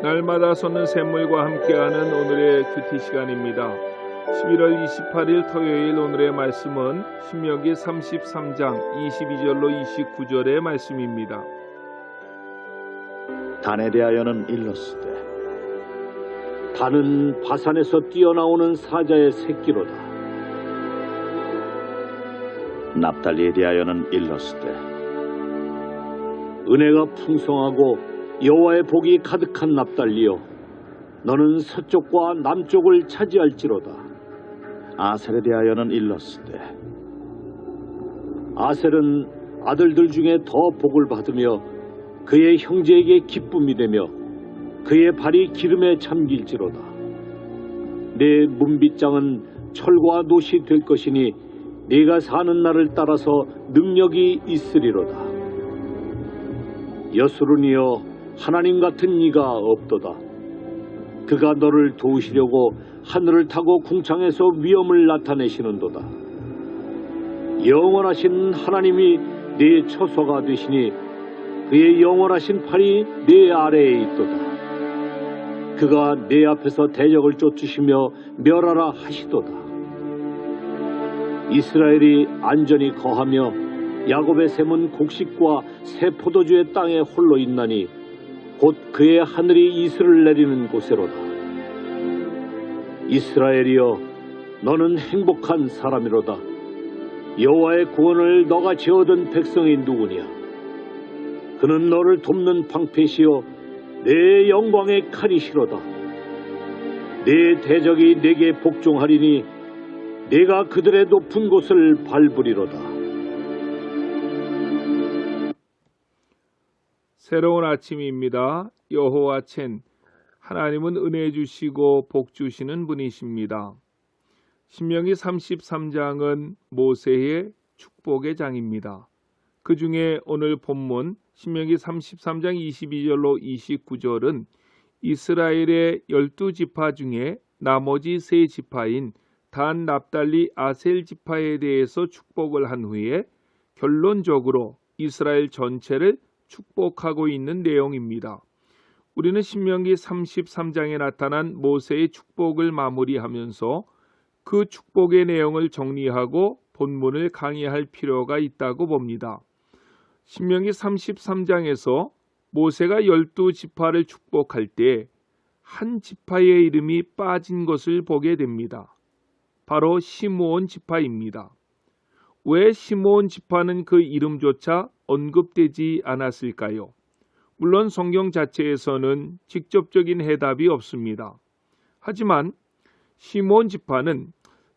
날마다 솟는 샘물과 함께하는 오늘의 큐티 시간입니다. 11월 28일 토요일 오늘의 말씀은 신명기 33장 22절로 29절의 말씀입니다. 단에 대하여는 일렀으되 단은 바산에서 뛰어나오는 사자의 새끼로다. 납달리에 대하여는 일렀으되 은혜가 풍성하고 여호와의 복이 가득한 납달리여, 너는 서쪽과 남쪽을 차지할지로다. 아셀에 대하여는 일렀으되 아셀은 아들들 중에 더 복을 받으며 그의 형제에게 기쁨이 되며 그의 발이 기름에 잠길지로다. 내 문빗장은 철과 놋이 될 것이니 네가 사는 날을 따라서 능력이 있으리로다. 여수르니여, 하나님 같은 이가 없도다. 그가 너를 도우시려고 하늘을 타고 궁창에서 위엄을 나타내시는도다. 영원하신 하나님이 네 처소가 되시니 그의 영원하신 팔이 네 아래에 있도다. 그가 네 앞에서 대적을 쫓으시며 멸하라 하시도다. 이스라엘이 안전히 거하며 야곱의 샘은 곡식과 새 포도주의 땅에 홀로 있나니 곧 그의 하늘이 이슬을 내리는 곳에로다. 이스라엘이여, 너는 행복한 사람이로다. 여호와의 구원을 너가 지어든 백성이 누구냐? 그는 너를 돕는 방패시요 내 영광의 칼이시로다. 내 대적이 내게 복종하리니 내가 그들의 높은 곳을 밟으리로다. 새로운 아침입니다. 여호와 첸, 하나님은 은혜 주시고 복 주시는 분이십니다. 신명기 33장은 모세의 축복의 장입니다. 그 중에 오늘 본문 신명기 33장 22절로 29절은 이스라엘의 12지파 중에 나머지 3지파인 단, 납달리, 아셀 지파에 대해서 축복을 한 후에 결론적으로 이스라엘 전체를 축복하고 있는 내용입니다. 우리는 신명기 33장에 나타난 모세의 축복을 마무리하면서 그 축복의 내용을 정리하고 본문을 강의할 필요가 있다고 봅니다. 신명기 33장에서 모세가 12지파를 축복할 때 한 지파의 이름이 빠진 것을 보게 됩니다. 바로 시므온 지파입니다. 왜 시므온 지파는 그 이름조차 언급되지 않았을까요? 물론 성경 자체에서는 직접적인 해답이 없습니다. 하지만 시므온 지파는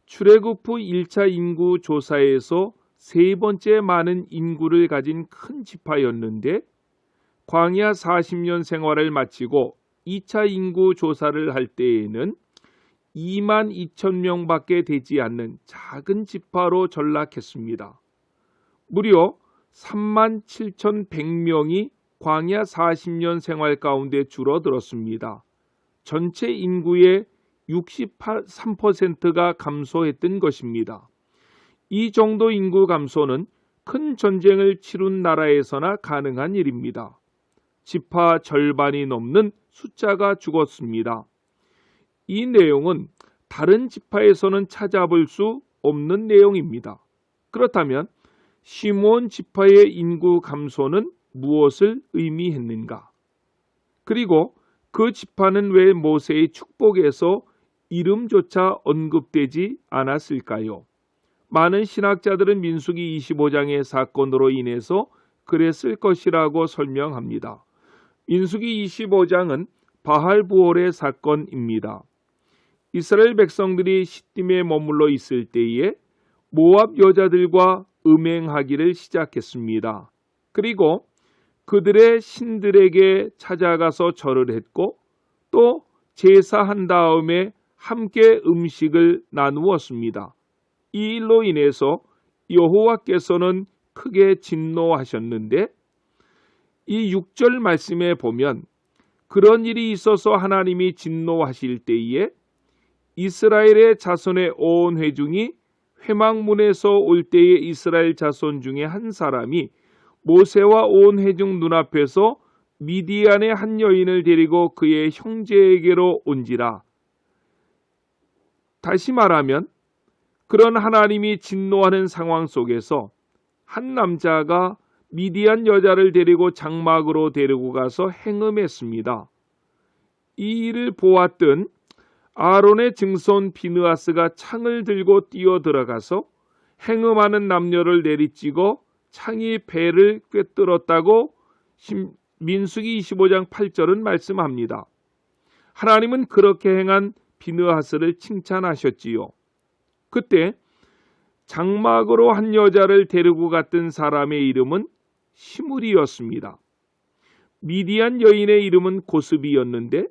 출애굽 후 1차 인구 조사에서 3번째 많은 인구를 가진 큰 지파였는데 광야 40년 생활을 마치고 2차 인구 조사를 할 때에는 2만 2천 명밖에 되지 않는 작은 지파로 전락했습니다. 무려 3만 7,100명이 광야 40년 생활 가운데 줄어들었습니다. 전체 인구의 63%가 감소했던 것입니다. 이 정도 인구 감소는 큰 전쟁을 치룬 나라에서나 가능한 일입니다. 지파 절반이 넘는 숫자가 죽었습니다. 이 내용은 다른 지파에서는 찾아볼 수 없는 내용입니다. 그렇다면 시므온 지파의 인구 감소는 무엇을 의미했는가? 그리고 그 지파는 왜 모세의 축복에서 이름조차 언급되지 않았을까요? 많은 신학자들은 민수기 25장의 사건으로 인해서 그랬을 것이라고 설명합니다. 민수기 25장은 바할부올의 사건입니다. 이스라엘 백성들이 시딤에 머물러 있을 때에 모압 여자들과 음행하기를 시작했습니다. 그리고 그들의 신들에게 찾아가서 절을 했고 또 제사한 다음에 함께 음식을 나누었습니다. 이 일로 인해서 여호와께서는 크게 진노하셨는데 이 6절 말씀에 보면 그런 일이 있어서 하나님이 진노하실 때에 이스라엘의 자손의 온 회중이 회막문에서 올 때에 이스라엘 자손 중에 한 사람이 모세와 온 회중 눈앞에서 미디안의 한 여인을 데리고 그의 형제에게로 온지라. 다시 말하면 그런 하나님이 진노하는 상황 속에서 한 남자가 미디안 여자를 데리고 장막으로 데리고 가서 행음했습니다. 이 일을 보았던 아론의 증손 비느하스가 창을 들고 뛰어 들어가서 행음하는 남녀를 내리찍어 창이 배를 꿰뚫었다고 민수기 25장 8절은 말씀합니다. 하나님은 그렇게 행한 비느하스를 칭찬하셨지요. 그때 장막으로 한 여자를 데리고 갔던 사람의 이름은 시므리였습니다. 미디안 여인의 이름은 고스비였는데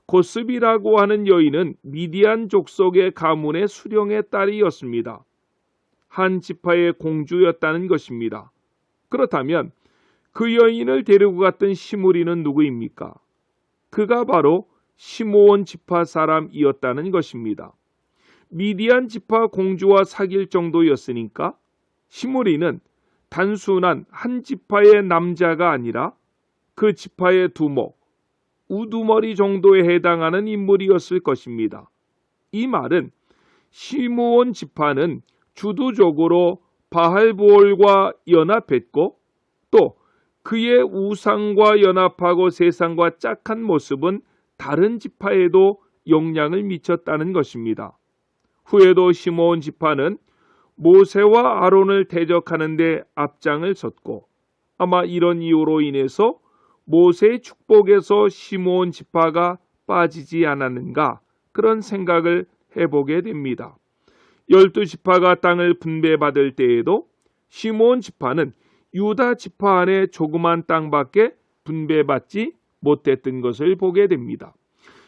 고스비라고 하는 여인은 미디안 족속의 가문의 수령의 딸이었습니다. 한 지파의 공주였다는 것입니다. 그렇다면 그 여인을 데리고 갔던 시므리는 누구입니까? 그가 바로 시므온 지파 사람이었다는 것입니다. 미디안 지파 공주와 사귈 정도였으니까 시므리는 단순한 한 지파의 남자가 아니라 그 지파의 두목, 우두머리 정도에 해당하는 인물이었을 것입니다. 이 말은 시므온 지파는 주도적으로 바알보올과 연합했고 또 그의 우상과 연합하고 세상과 짝한 모습은 다른 지파에도 영향을 미쳤다는 것입니다. 후에도 시므온 지파는 모세와 아론을 대적하는 데 앞장을 섰고 아마 이런 이유로 인해서 모세의 축복에서 시므온 지파가 빠지지 않았는가 그런 생각을 해보게 됩니다. 12지파가 땅을 분배받을 때에도 시므온 지파는 유다 지파 안에 조그만 땅밖에 분배받지 못했던 것을 보게 됩니다.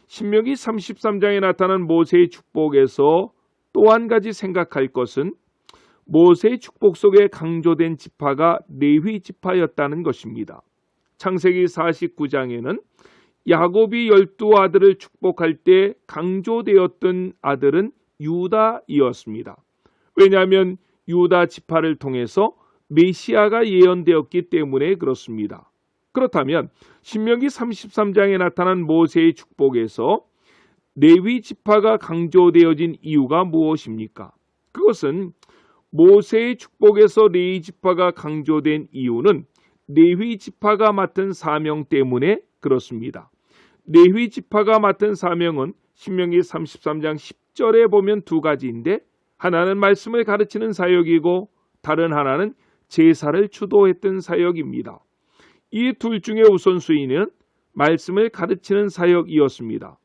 신명기 33장에 나타난 모세의 축복에서 또 한 가지 생각할 것은 모세의 축복 속에 강조된 지파가 레위 지파였다는 것입니다. 창세기 49장에는 야곱이 12아들을 축복할 때 강조되었던 아들은 유다이었습니다. 왜냐하면 유다 지파를 통해서 메시아가 예언되었기 때문에 그렇습니다. 그렇다면 신명기 33장에 나타난 모세의 축복에서 레위 지파가 강조되어진 이유가 무엇입니까? 그것은 모세의 축복에서 레위 지파가 강조된 이유는 레위 지파가 맡은 사명 때문에 그렇습니다. 레위 지파가 맡은 사명은 신명기 33장 10절에 보면 두 가지인데 하나는 말씀을 가르치는 사역이고 다른 하나는 제사를 주도했던 사역입니다. 이 둘 중에 우선순위는 말씀을 가르치는 사역이었습니다.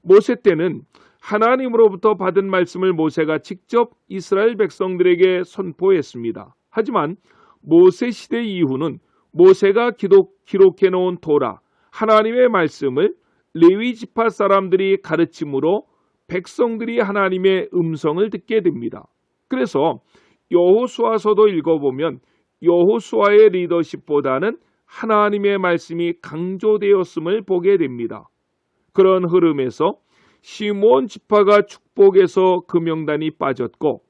모세 때는 하나님으로부터 받은 말씀을 모세가 직접 이스라엘 백성들에게 선포했습니다. 하지만 모세 시대 이후는 모세가 기록해 놓은 토라, 하나님의 말씀을 레위 지파 사람들이 가르침으로 백성들이 하나님의 음성을 듣게 됩니다. 그래서 여호수아서도 읽어보면 여호수아의 리더십보다는 하나님의 말씀이 강조되었음을 보게 됩니다. 그런 흐름에서 시므온 지파가 축복에서 그 명단이 빠졌고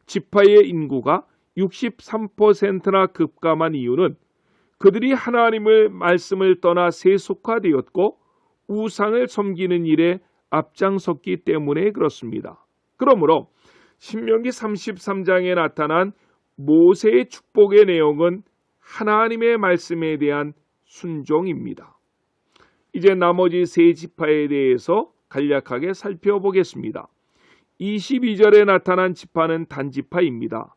지파의 인구가 63%나 급감한 이유는 그들이 하나님의 말씀을 떠나 세속화되었고 우상을 섬기는 일에 앞장섰기 때문에 그렇습니다. 그러므로 신명기 33장에 나타난 모세의 축복의 내용은 하나님의 말씀에 대한 순종입니다. 이제 나머지 세 지파에 대해서 간략하게 살펴보겠습니다. 22절에 나타난 지파는 단지파입니다.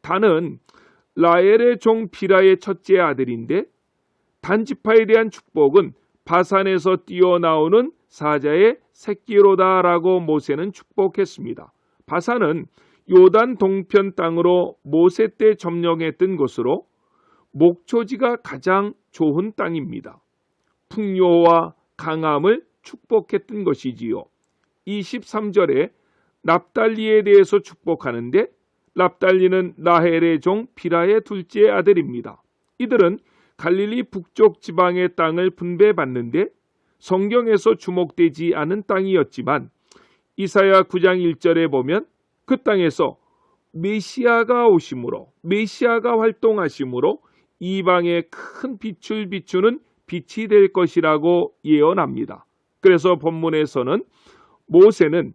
단은 라헬의 종 비라의 첫째 아들인데 단지파에 대한 축복은 바산에서 뛰어나오는 사자의 새끼로다라고 모세는 축복했습니다. 바산은 요단 동편 땅으로 모세 때 점령했던 곳으로 목초지가 가장 좋은 땅입니다. 풍요와 강함을 축복했던 것이지요. 23절에 납달리에 대해서 축복하는데 납달리는 라헬의 종 비라의 둘째 아들입니다. 이들은 갈릴리 북쪽 지방의 땅을 분배받는데 성경에서 주목되지 않은 땅이었지만 이사야 9장 1절에 보면 그 땅에서 메시아가 오심으로 메시아가 활동하심으로 이방에 큰 빛을 비추는 빛이 될 것이라고 예언합니다. 그래서 본문에서는 모세는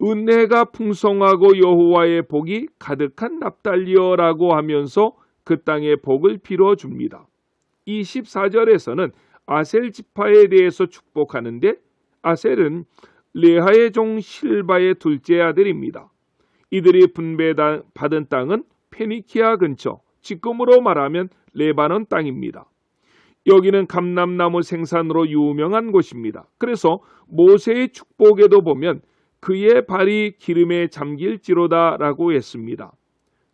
은혜가 풍성하고 여호와의 복이 가득한 납달리어라고 하면서 그 땅의 복을 빌어줍니다. 24절에서는 아셀 지파에 대해서 축복하는데 아셀은 레아의 종 실바의 둘째 아들입니다. 이들이 분배받은 땅은 페니키아 근처, 지금으로 말하면 레바논 땅입니다. 여기는 감람나무 생산으로 유명한 곳입니다. 그래서 모세의 축복에도 보면 그의 발이 기름에 잠길지로다 라고 했습니다.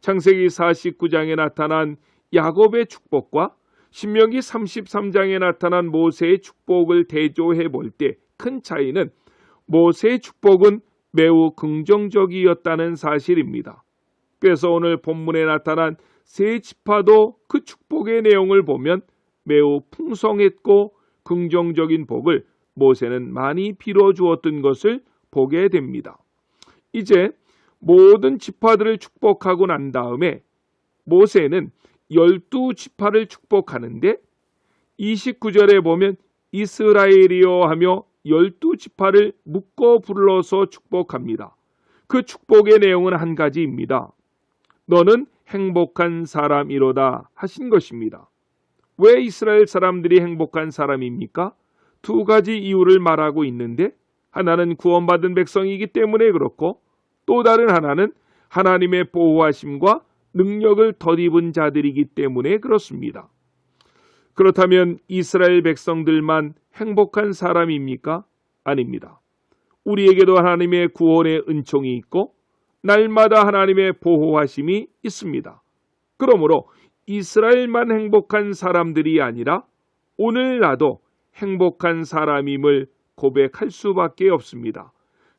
창세기 49장에 나타난 야곱의 축복과 신명기 33장에 나타난 모세의 축복을 대조해 볼 때 큰 차이는 모세의 축복은 매우 긍정적이었다는 사실입니다. 그래서 오늘 본문에 나타난 세 지파도 그 축복의 내용을 보면 매우 풍성했고 긍정적인 복을 모세는 많이 빌어주었던 것을 보게 됩니다. 이제 모든 지파들을 축복하고 난 다음에 모세는 12지파를 축복하는데 29절에 보면 이스라엘이여 하며 12지파를 묶어 불러서 축복합니다. 그 축복의 내용은 한 가지입니다. 너는 행복한 사람이로다 하신 것입니다. 왜 이스라엘 사람들이 행복한 사람입니까? 두 가지 이유를 말하고 있는데 하나는 구원받은 백성이기 때문에 그렇고 또 다른 하나는 하나님의 보호하심과 능력을 덧입은 자들이기 때문에 그렇습니다. 그렇다면 이스라엘 백성들만 행복한 사람입니까? 아닙니다. 우리에게도 하나님의 구원의 은총이 있고 날마다 하나님의 보호하심이 있습니다. 그러므로 이스라엘만 행복한 사람들이 아니라 오늘 나도 행복한 사람임을 고백할 수밖에 없습니다.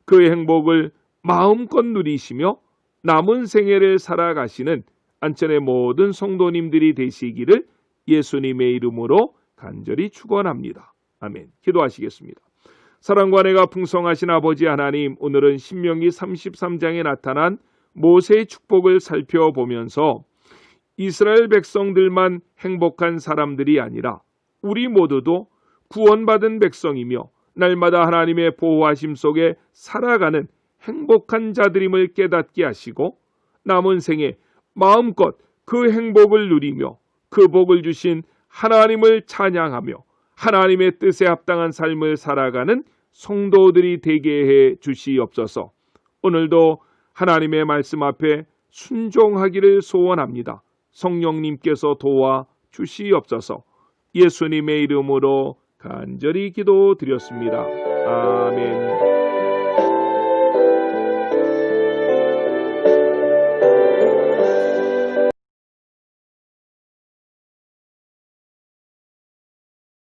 그 행복을 마음껏 누리시며 남은 생애를 살아가시는 안천의 모든 성도님들이 되시기를 예수님의 이름으로 간절히 축원합니다. 아멘. 기도하시겠습니다. 사랑과 은혜가 풍성하신 아버지 하나님, 오늘은 신명기 33장에 나타난 모세의 축복을 살펴보면서 이스라엘 백성들만 행복한 사람들이 아니라 우리 모두도 구원받은 백성이며 날마다 하나님의 보호하심 속에 살아가는 행복한 자들임을 깨닫게 하시고 남은 생에 마음껏 그 행복을 누리며 그 복을 주신 하나님을 찬양하며 하나님의 뜻에 합당한 삶을 살아가는 성도들이 되게 해 주시옵소서. 오늘도 하나님의 말씀 앞에 순종하기를 소원합니다. 성령님께서 도와 주시옵소서. 예수님의 이름으로 간절히 기도드렸습니다. 아멘.